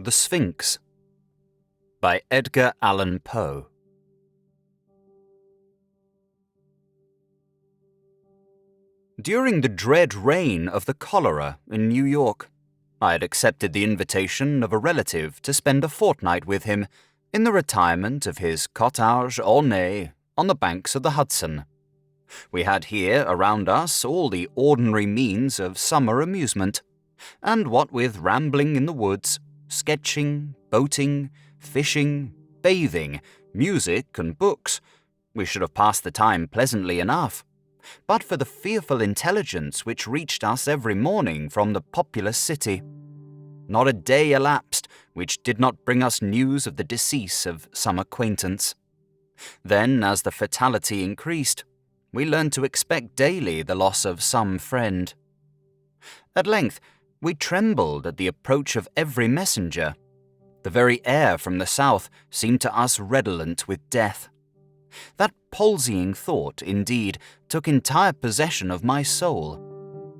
The Sphinx by Edgar Allan Poe. During the dread reign of the cholera in New York, I had accepted the invitation of a relative to spend a fortnight with him in the retirement of his cottage ornée on the banks of the Hudson. We had here around us all the ordinary means of summer amusement, and what with rambling in the woods, sketching, boating, fishing, bathing, music, and books, we should have passed the time pleasantly enough, but for the fearful intelligence which reached us every morning from the populous city. Not a day elapsed which did not bring us news of the decease of some acquaintance. Then, as the fatality increased, we learned to expect daily the loss of some friend. At length, we trembled at the approach of every messenger. The very air from the south seemed to us redolent with death. That palsying thought, indeed, took entire possession of my soul.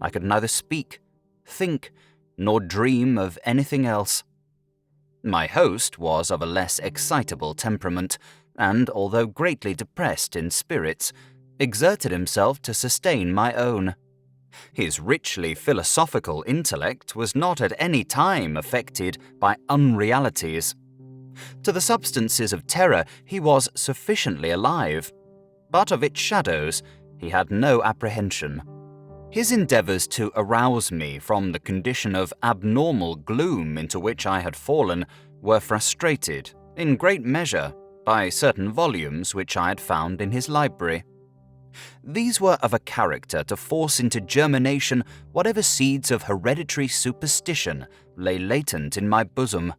I could neither speak, think, nor dream of anything else. My host was of a less excitable temperament, and, although greatly depressed in spirits, exerted himself to sustain my own. His richly philosophical intellect was not at any time affected by unrealities. To the substances of terror he was sufficiently alive, but of its shadows he had no apprehension. His endeavours to arouse me from the condition of abnormal gloom into which I had fallen were frustrated, in great measure, by certain volumes which I had found in his library. These were of a character to force into germination whatever seeds of hereditary superstition lay latent in my bosom.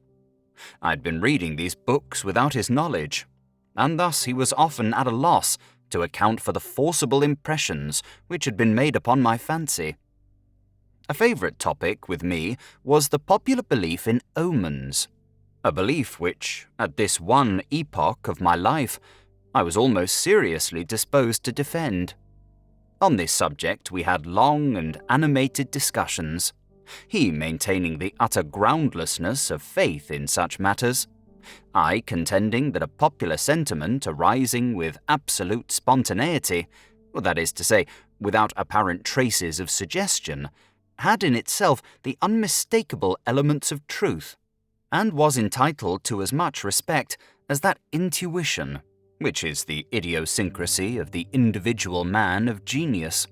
I had been reading these books without his knowledge, and thus he was often at a loss to account for the forcible impressions which had been made upon my fancy. A favourite topic with me was the popular belief in omens, a belief which, at this one epoch of my life, I was almost seriously disposed to defend. On this subject we had long and animated discussions, he maintaining the utter groundlessness of faith in such matters, I contending that a popular sentiment arising with absolute spontaneity, that is to say, without apparent traces of suggestion, had in itself the unmistakable elements of truth, and was entitled to as much respect as that intuition which is the idiosyncrasy of the individual man of genius.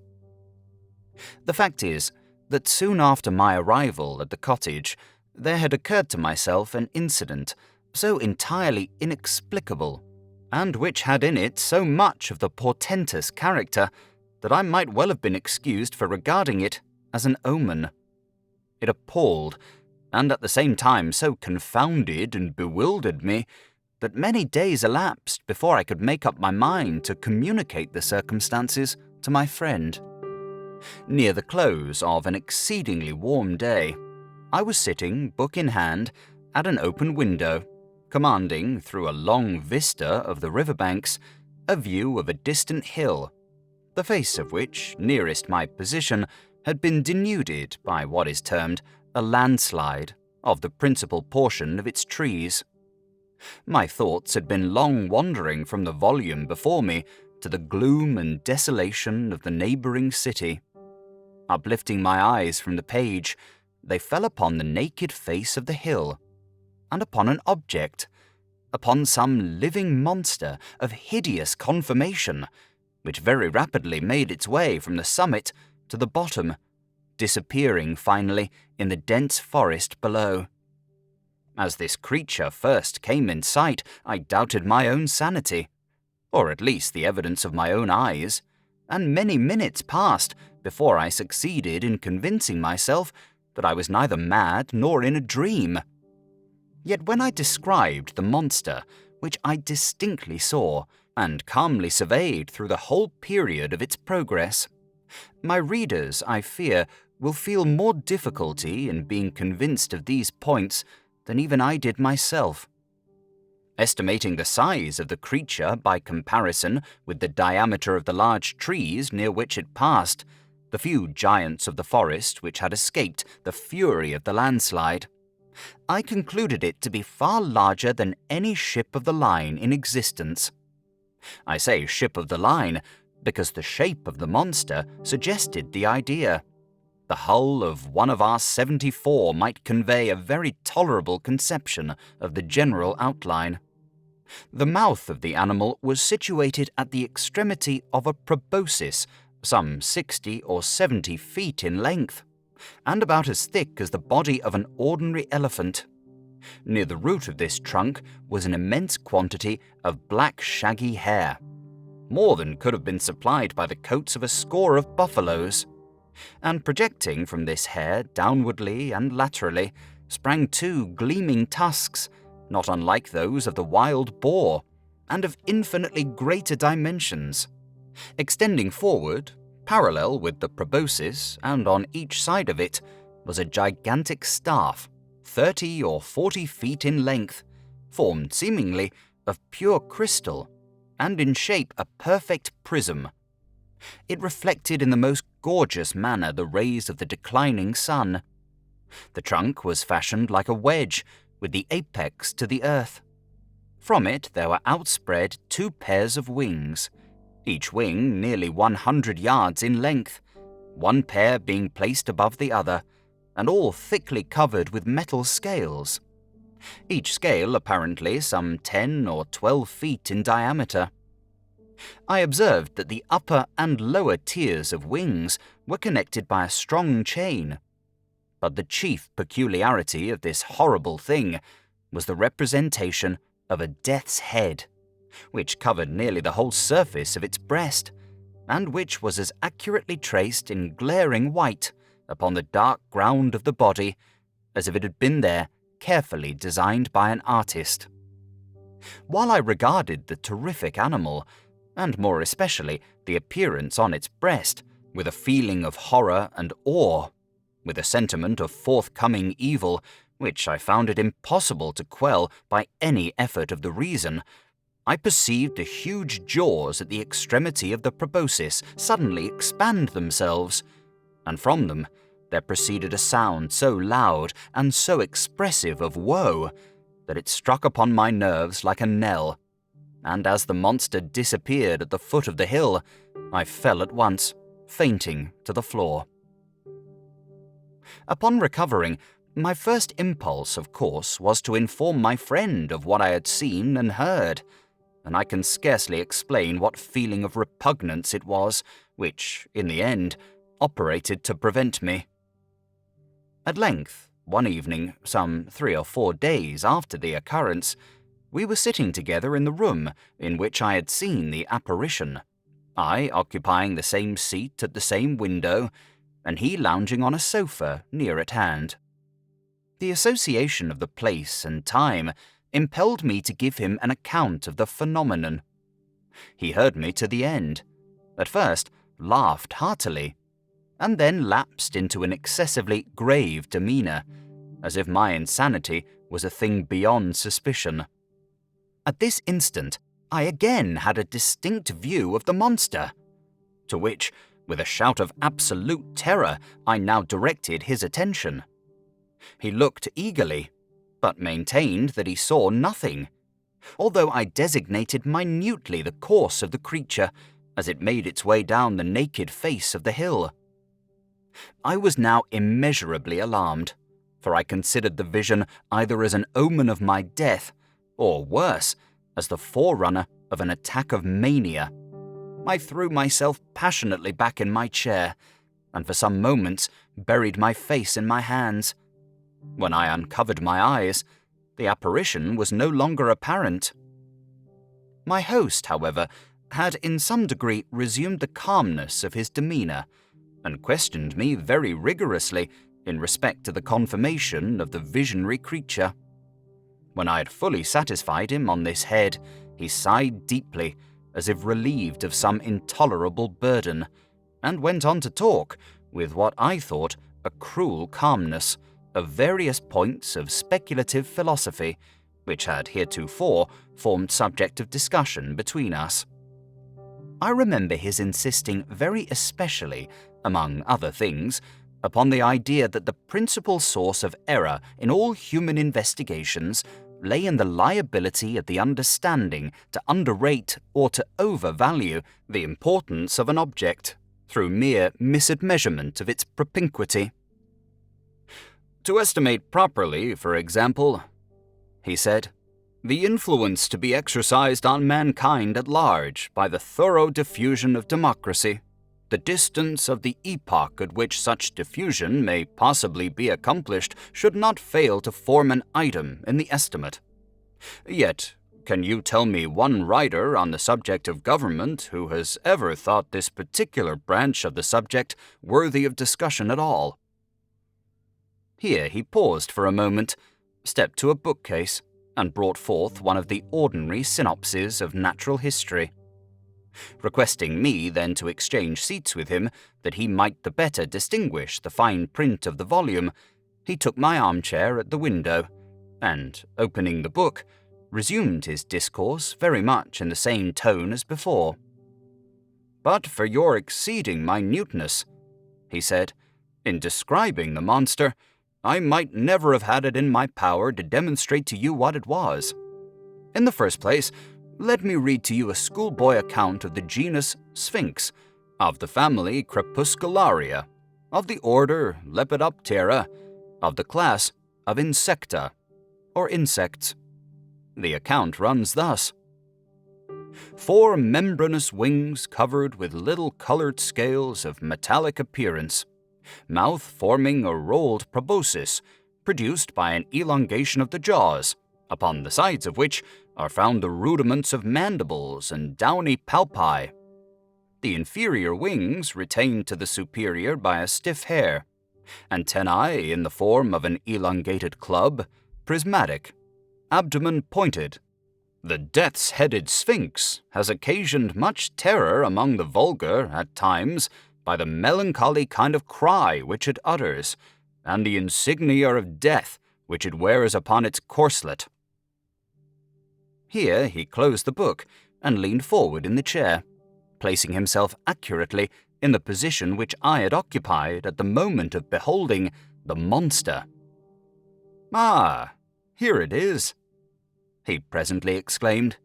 The fact is that soon after my arrival at the cottage, there had occurred to myself an incident so entirely inexplicable, and which had in it so much of the portentous character, that I might well have been excused for regarding it as an omen. It appalled, and at the same time so confounded and bewildered me, that many days elapsed before I could make up my mind to communicate the circumstances to my friend. Near the close of an exceedingly warm day, I was sitting, book in hand, at an open window, commanding, through a long vista of the river-banks, a view of a distant hill, the face of which, nearest my position, had been denuded by what is termed a landslide of the principal portion of its trees. My thoughts had been long wandering from the volume before me to the gloom and desolation of the neighbouring city. Uplifting my eyes from the page, they fell upon the naked face of the hill, and upon an object, upon some living monster of hideous conformation, which very rapidly made its way from the summit to the bottom, disappearing finally in the dense forest below. As this creature first came in sight, I doubted my own sanity, or at least the evidence of my own eyes, and many minutes passed before I succeeded in convincing myself that I was neither mad nor in a dream. Yet when I described the monster, which I distinctly saw, and calmly surveyed through the whole period of its progress, my readers, I fear, will feel more difficulty in being convinced of these points than even I did myself. Estimating the size of the creature by comparison with the diameter of the large trees near which it passed, the few giants of the forest which had escaped the fury of the landslide, I concluded it to be far larger than any ship of the line in existence. I say ship of the line because the shape of the monster suggested the idea. The hull of one of our 74 might convey a very tolerable conception of the general outline. The mouth of the animal was situated at the extremity of a proboscis, some 60 or 70 feet in length, and about as thick as the body of an ordinary elephant. Near the root of this trunk was an immense quantity of black shaggy hair, more than could have been supplied by the coats of a score of buffaloes. And projecting from this hair downwardly and laterally sprang two gleaming tusks, not unlike those of the wild boar, and of infinitely greater dimensions. Extending forward, parallel with the proboscis, and on each side of it, was a gigantic staff, 30 or 40 feet in length, formed seemingly of pure crystal, and in shape a perfect prism. It reflected in the most gorgeous manner the rays of the declining sun. The trunk was fashioned like a wedge, with the apex to the earth. From it there were outspread 2 pairs of wings, each wing nearly 100 yards in length, one pair being placed above the other, and all thickly covered with metal scales. Each scale apparently some 10 or 12 feet in diameter. I observed that the upper and lower tiers of wings were connected by a strong chain. But the chief peculiarity of this horrible thing was the representation of a death's head, which covered nearly the whole surface of its breast, and which was as accurately traced in glaring white upon the dark ground of the body as if it had been there carefully designed by an artist. While I regarded the terrific animal, and more especially the appearance on its breast, with a feeling of horror and awe, with a sentiment of forthcoming evil which I found it impossible to quell by any effort of the reason, I perceived the huge jaws at the extremity of the proboscis suddenly expand themselves, and from them there proceeded a sound so loud and so expressive of woe that it struck upon my nerves like a knell, and as the monster disappeared at the foot of the hill, I fell at once, fainting, to the floor. Upon recovering, my first impulse, of course, was to inform my friend of what I had seen and heard, and I can scarcely explain what feeling of repugnance it was which, in the end, operated to prevent me. At length, one evening, some 3 or 4 days after the occurrence, we were sitting together in the room in which I had seen the apparition, I occupying the same seat at the same window, and he lounging on a sofa near at hand. The association of the place and time impelled me to give him an account of the phenomenon. He heard me to the end, at first laughed heartily, and then lapsed into an excessively grave demeanour, as if my insanity was a thing beyond suspicion. At this instant, I again had a distinct view of the monster, to which, with a shout of absolute terror, I now directed his attention. He looked eagerly, but maintained that he saw nothing, although I designated minutely the course of the creature as it made its way down the naked face of the hill. I was now immeasurably alarmed, for I considered the vision either as an omen of my death, or worse, as the forerunner of an attack of mania. I threw myself passionately back in my chair, and for some moments buried my face in my hands. When I uncovered my eyes, the apparition was no longer apparent. My host, however, had in some degree resumed the calmness of his demeanour, and questioned me very rigorously in respect to the confirmation of the visionary creature. When I had fully satisfied him on this head, he sighed deeply, as if relieved of some intolerable burden, and went on to talk, with what I thought a cruel calmness, of various points of speculative philosophy, which had heretofore formed subject of discussion between us. I remember his insisting very especially, among other things, upon the idea that the principal source of error in all human investigations lay in the liability of the understanding to underrate or to overvalue the importance of an object through mere misadmeasurement of its propinquity. To estimate properly, for example, he said, the influence to be exercised on mankind at large by the thorough diffusion of democracy, the distance of the epoch at which such diffusion may possibly be accomplished should not fail to form an item in the estimate. Yet, can you tell me one writer on the subject of government who has ever thought this particular branch of the subject worthy of discussion at all? Here he paused for a moment, stepped to a bookcase, and brought forth one of the ordinary synopses of natural history. Requesting me then to exchange seats with him, that he might the better distinguish the fine print of the volume, he took my armchair at the window, and, opening the book, resumed his discourse very much in the same tone as before. But for your exceeding minuteness, he said, in describing the monster, I might never have had it in my power to demonstrate to you what it was. In the first place, let me read to you a schoolboy account of the genus Sphinx, of the family Crepuscularia, of the order Lepidoptera, of the class of Insecta, or insects. The account runs thus. 4 membranous wings covered with little colored scales of metallic appearance, mouth forming a rolled proboscis, produced by an elongation of the jaws, upon the sides of which are found the rudiments of mandibles and downy palpi. The inferior wings retained to the superior by a stiff hair, antennae in the form of an elongated club, prismatic, abdomen pointed. The death's-headed Sphinx has occasioned much terror among the vulgar at times by the melancholy kind of cry which it utters, and the insignia of death which it wears upon its corslet. Here he closed the book and leaned forward in the chair, placing himself accurately in the position which I had occupied at the moment of beholding the monster. "Ah, here it is," he presently exclaimed.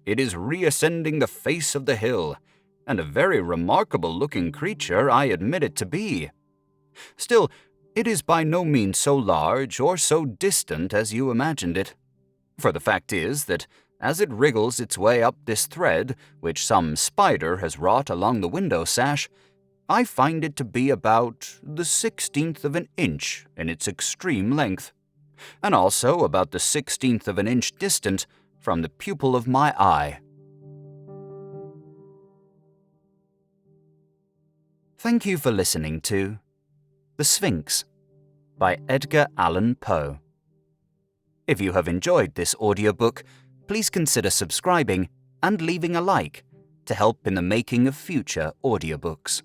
"It is reascending the face of the hill, and a very remarkable-looking creature I admit it to be. Still, it is by no means so large or so distant as you imagined it. For the fact is that, as it wriggles its way up this thread which some spider has wrought along the window sash, I find it to be about the 16th of an inch in its extreme length, and also about the 16th of an inch distant from the pupil of my eye." Thank you for listening to The Sphinx by Edgar Allan Poe. If you have enjoyed this audiobook, please consider subscribing and leaving a like to help in the making of future audiobooks.